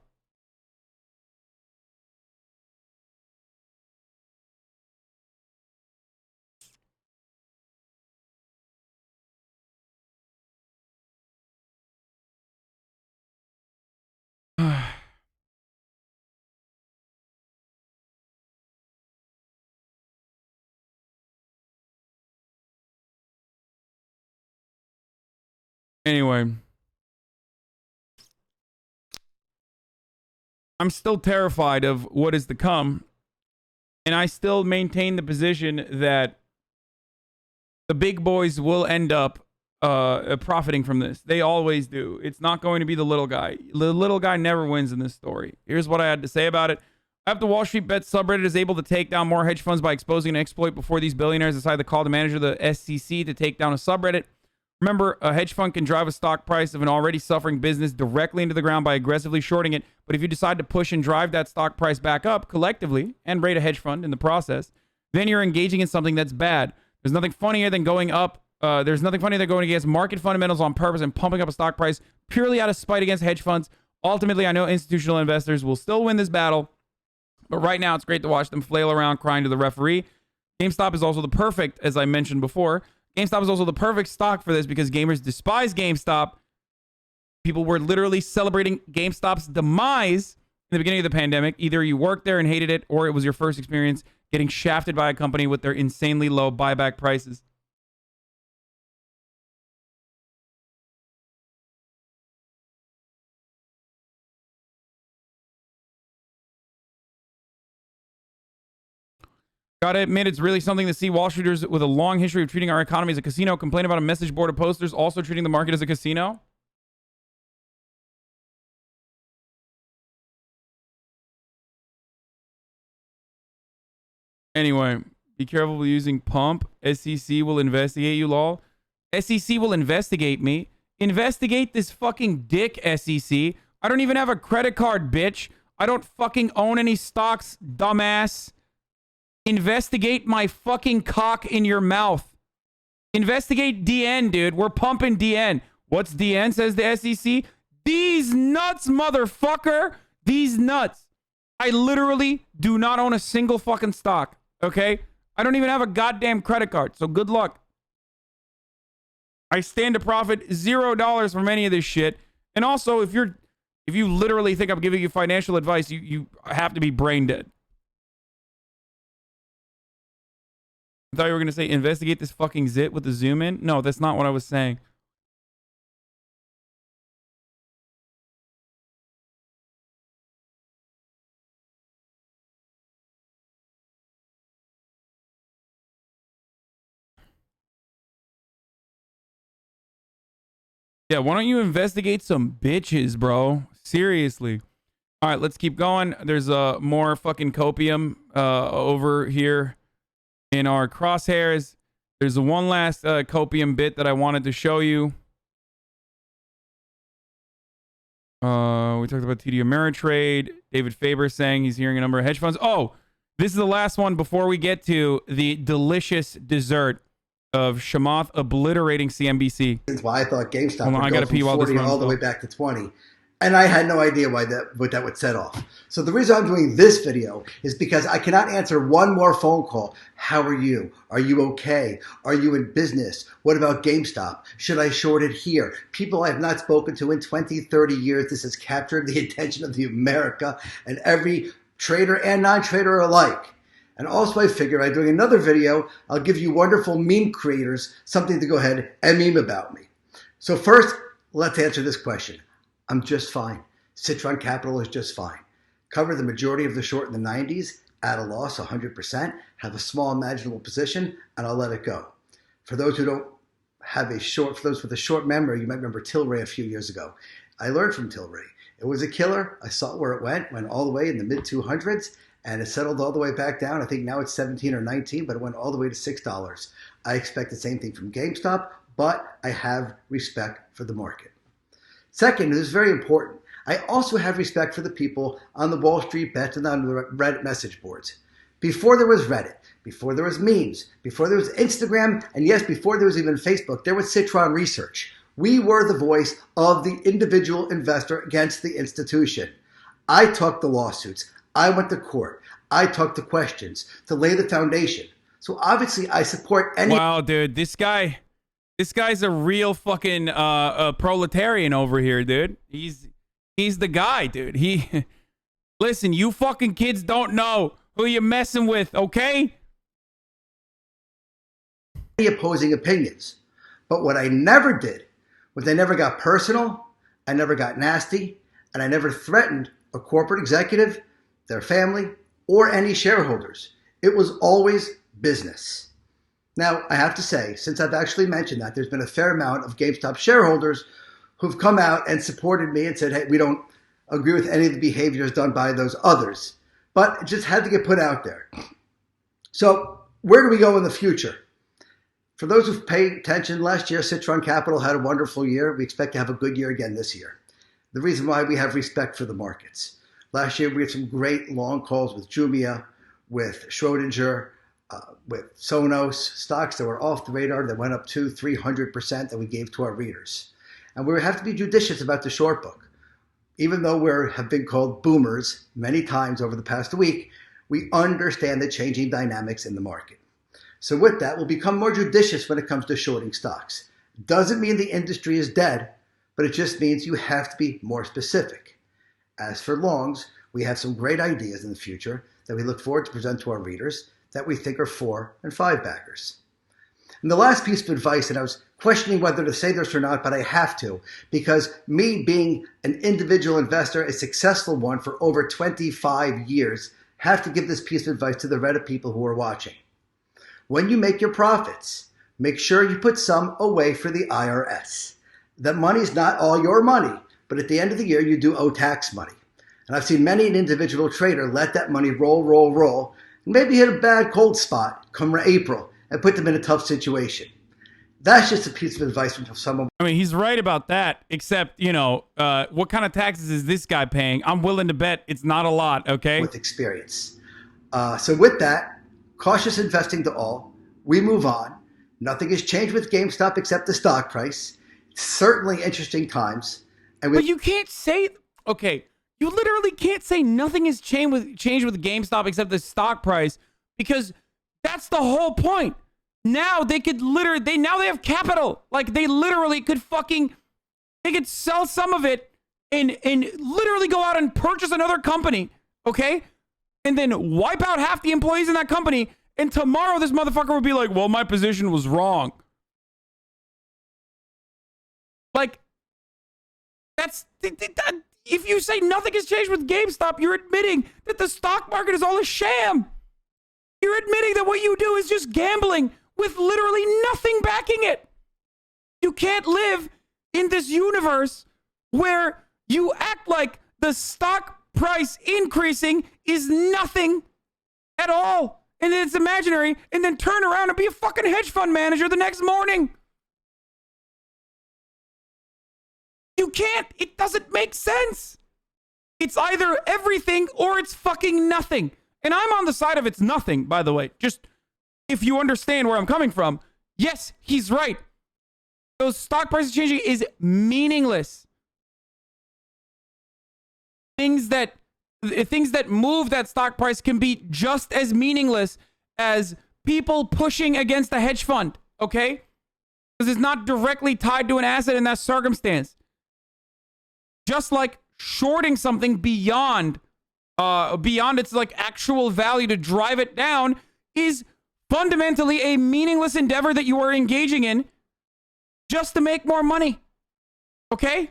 Anyway, I'm still terrified of what is to come, and I still maintain the position that the big boys will end up profiting from this. They always do. It's not going to be the little guy. The little guy never wins in this story. Here's what I had to say about it. After Wall Street Bets subreddit is able to take down more hedge funds by exposing an exploit before these billionaires decide to call the manager of the SEC to take down a subreddit. Remember, a hedge fund can drive a stock price of an already suffering business directly into the ground by aggressively shorting it. But if you decide to push and drive that stock price back up collectively and rate a hedge fund in the process, then you're engaging in something that's bad. There's nothing funnier than going against market fundamentals on purpose and pumping up a stock price purely out of spite against hedge funds. Ultimately, I know institutional investors will still win this battle, but right now it's great to watch them flail around crying to the referee. GameStop is also the perfect, as I mentioned before, GameStop is also the perfect stock for this because gamers despise GameStop. People were literally celebrating GameStop's demise in the beginning of the pandemic. Either you worked there and hated it, or it was your first experience getting shafted by a company with their insanely low buyback prices. Gotta admit, it's really something to see Wall Streeters with a long history of treating our economy as a casino complain about a message board of posters also treating the market as a casino. Anyway, be careful using pump. SEC will investigate you, lol. SEC will investigate me. Investigate this fucking dick, SEC. I don't even have a credit card, bitch. I don't fucking own any stocks, dumbass. Investigate my fucking cock in your mouth. Investigate DN, dude. We're pumping DN. What's DN, says the SEC? These nuts, motherfucker. These nuts. I literally do not own a single fucking stock, okay? I don't even have a goddamn credit card, so good luck. I stand to profit $0 from any of this shit. And also, if you literally think I'm giving you financial advice, you have to be brain dead. I thought you were going to say, investigate this fucking zit with the zoom in. No, that's not what I was saying. Yeah, why don't you investigate some bitches, bro? Seriously. All right, let's keep going. There's more fucking copium over here in our crosshairs. There's one last copium bit that I wanted to show you. We talked about TD Ameritrade. David Faber saying he's hearing a number of hedge funds. Oh, this is the last one before we get to the delicious dessert of Chamath obliterating CNBC. That's why I thought GameStop Hold on, I would gotta go from pee while this 40 runs all the though. way back to 20. And I had no idea what that would set off. So the reason I'm doing this video is because I cannot answer one more phone call. How are you? Are you okay? Are you in business? What about GameStop? Should I short it here? People I have not spoken to in 20, 30 years. This has captured the attention of the America and every trader and non-trader alike. And also I figure by doing another video, I'll give you wonderful meme creators something to go ahead and meme about me. So first, let's answer this question. I'm just fine. Citron Capital is just fine. Cover the majority of the short in the 90s, at a loss 100%, have a small imaginable position, and I'll let it go. For those who don't have a short, for those with a short memory, you might remember Tilray a few years ago. I learned from Tilray. It was a killer. I saw where it went all the way in the mid 200s, and it settled all the way back down. I think now it's 17 or 19, but it went all the way to $6. I expect the same thing from GameStop, but I have respect for the market. Second, and this is very important, I also have respect for the people on the Wall Street bets and on the Reddit message boards. Before there was Reddit, before there was memes, before there was Instagram, and yes, before there was even Facebook, there was Citron Research. We were the voice of the individual investor against the institution. I took the lawsuits. I went to court. I took the questions to lay the foundation. So obviously I support any... Wow, dude, this guy's a real fucking proletarian over here, dude. He's the guy, dude. Listen, you fucking kids don't know who you're messing with, okay? Opposing opinions. But what I never did was I never got personal, I never got nasty, and I never threatened a corporate executive, their family, or any shareholders. It was always business. Now, I have to say, since I've actually mentioned that, there's been a fair amount of GameStop shareholders who've come out and supported me and said, hey, we don't agree with any of the behaviors done by those others. But it just had to get put out there. So where do we go in the future? For those who've paid attention, last year, Citron Capital had a wonderful year. We expect to have a good year again this year. The reason why we have respect for the markets. Last year, we had some great long calls with Jumia, with Schrodinger, with Sonos, stocks that were off the radar that went up 200-300% that we gave to our readers. And we have to be judicious about the short book. Even though we have been called boomers many times over the past week, we understand the changing dynamics in the market. So with that, we'll become more judicious when it comes to shorting stocks. Doesn't mean the industry is dead, but it just means you have to be more specific. As for longs, we have some great ideas in the future that we look forward to present to our readers that we think are 4 and 5 backers. And the last piece of advice, and I was questioning whether to say this or not, but I have to, because me being an individual investor, a successful one for over 25 years, have to give this piece of advice to the Reddit people who are watching. When you make your profits, make sure you put some away for the IRS. That money's not all your money, but at the end of the year, you do owe tax money. And I've seen many an individual trader let that money roll, and maybe hit a bad cold spot come April and put them in a tough situation. That's just a piece of advice from someone. I mean, he's right about that, except, what kind of taxes is this guy paying? I'm willing to bet it's not a lot, okay? With experience. So with that, cautious investing to all. We move on. Nothing has changed with GameStop except the stock price. Certainly interesting times. But you can't say, okay, you literally can't say nothing has changed with GameStop except the stock price, because that's the whole point. Now they could now they have capital. Like they literally could they could sell some of it and literally go out and purchase another company, okay? And then wipe out half the employees in that company, and tomorrow this motherfucker would be like, well, my position was wrong. Like, if you say nothing has changed with GameStop, you're admitting that the stock market is all a sham. You're admitting that what you do is just gambling with literally nothing backing it. You can't live in this universe where you act like the stock price increasing is nothing at all, and it's imaginary, and then turn around and be a fucking hedge fund manager the next morning. You can't. It doesn't make sense. It's either everything or it's fucking nothing. And I'm on the side of it's nothing, by the way. Just if you understand where I'm coming from. Yes, he's right. Those stock prices changing is meaningless. Things that move that stock price can be just as meaningless as people pushing against a hedge fund, okay? Because it's not directly tied to an asset in that circumstance. Just like shorting something beyond its like actual value to drive it down is fundamentally a meaningless endeavor that you are engaging in just to make more money. Okay?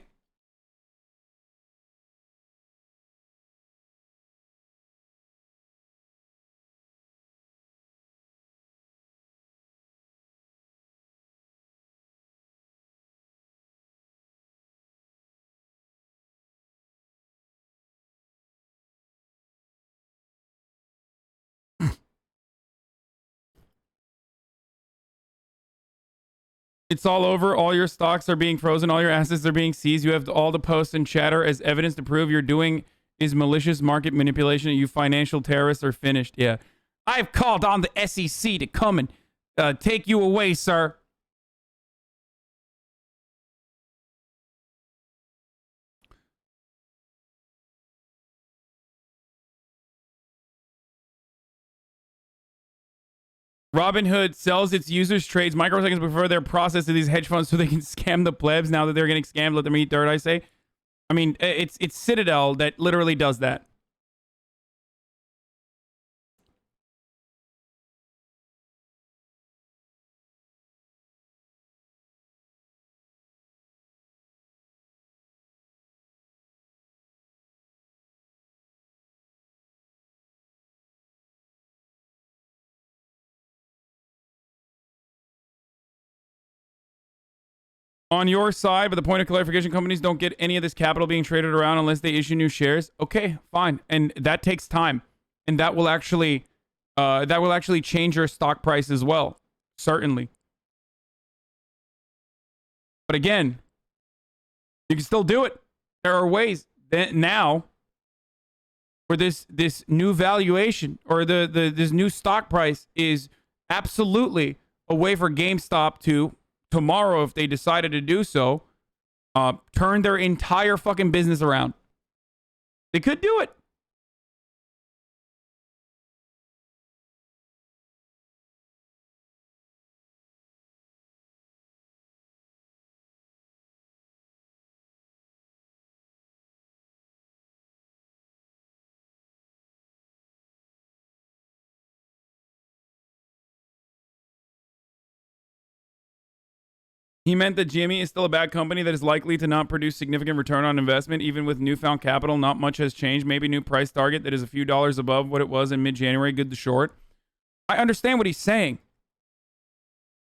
It's all over. All your stocks are being frozen. All your assets are being seized. You have all the posts and chatter as evidence to prove you're doing is malicious market manipulation. You financial terrorists are finished. Yeah. I've called on the SEC to come and take you away, sir. Robinhood sells its users' trades microseconds before they're processed to these hedge funds so they can scam the plebs. Now that they're getting scammed, let them eat dirt, I say. I mean, it's Citadel that literally does that. On your side, but the point of clarification, companies don't get any of this capital being traded around unless they issue new shares. Okay, fine. And that takes time. And that will actually change your stock price as well. Certainly. But again, you can still do it. There are ways that now where this new valuation or this new stock price is absolutely a way for GameStop to tomorrow, if they decided to do so, turn their entire fucking business around. They could do it. He meant that GME is still a bad company that is likely to not produce significant return on investment. Even with newfound capital, not much has changed. Maybe new price target that is a few dollars above what it was in mid-January. Good to short. I understand what he's saying.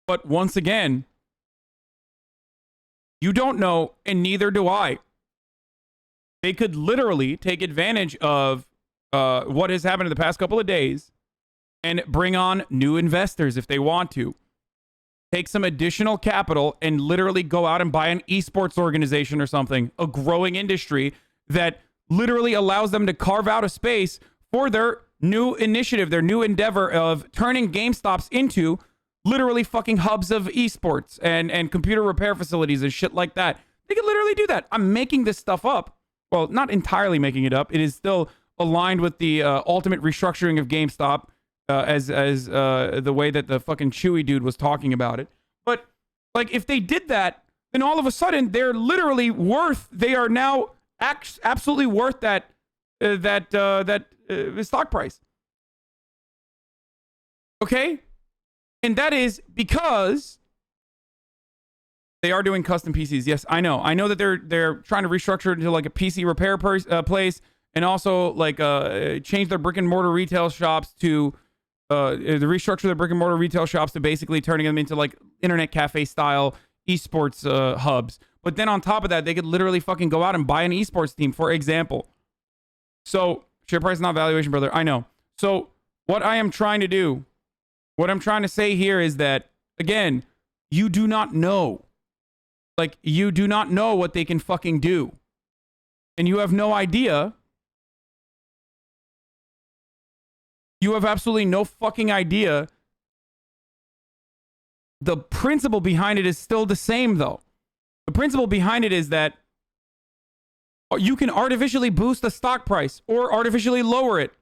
But once again, you don't know, and neither do I. They could literally take advantage of what has happened in the past couple of days and bring on new investors if they want to. Take some additional capital and literally go out and buy an esports organization or something, a growing industry that literally allows them to carve out a space for their new initiative, their new endeavor of turning GameStops into literally fucking hubs of esports and computer repair facilities and shit like that. They could literally do that. I'm making this stuff up. Well, not entirely making it up. It is still aligned with the ultimate restructuring of GameStop. As the way that the fucking Chewy dude was talking about it. But, like, if they did that, then all of a sudden, they're literally worth, they are now absolutely worth that stock price. Okay? And that is because they are doing custom PCs. Yes, I know. I know that they're trying to restructure it into, like, a PC repair place and also, like, change their brick and mortar retail shops to the restructure their brick and mortar retail shops to basically turning them into like internet cafe style esports hubs. But then on top of that, they could literally fucking go out and buy an esports team, for example. So share price, not valuation, brother. I know. So what I am trying to do, what I'm trying to say here is that, again, you do not know Like, you do not know what they can fucking do. And you have no idea. You have absolutely no fucking idea. The principle behind it is still the same, though. The principle behind it is that you can artificially boost the stock price or artificially lower it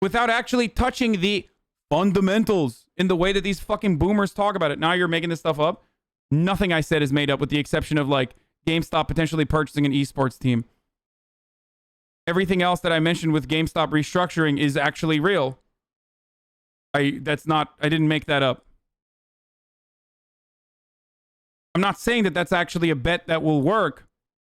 without actually touching the fundamentals in the way that these fucking boomers talk about it. Now you're making this stuff up. Nothing I said is made up with the exception of like GameStop potentially purchasing an esports team. Everything else that I mentioned with GameStop restructuring is actually real. I didn't make that up. I'm not saying that that's actually a bet that will work.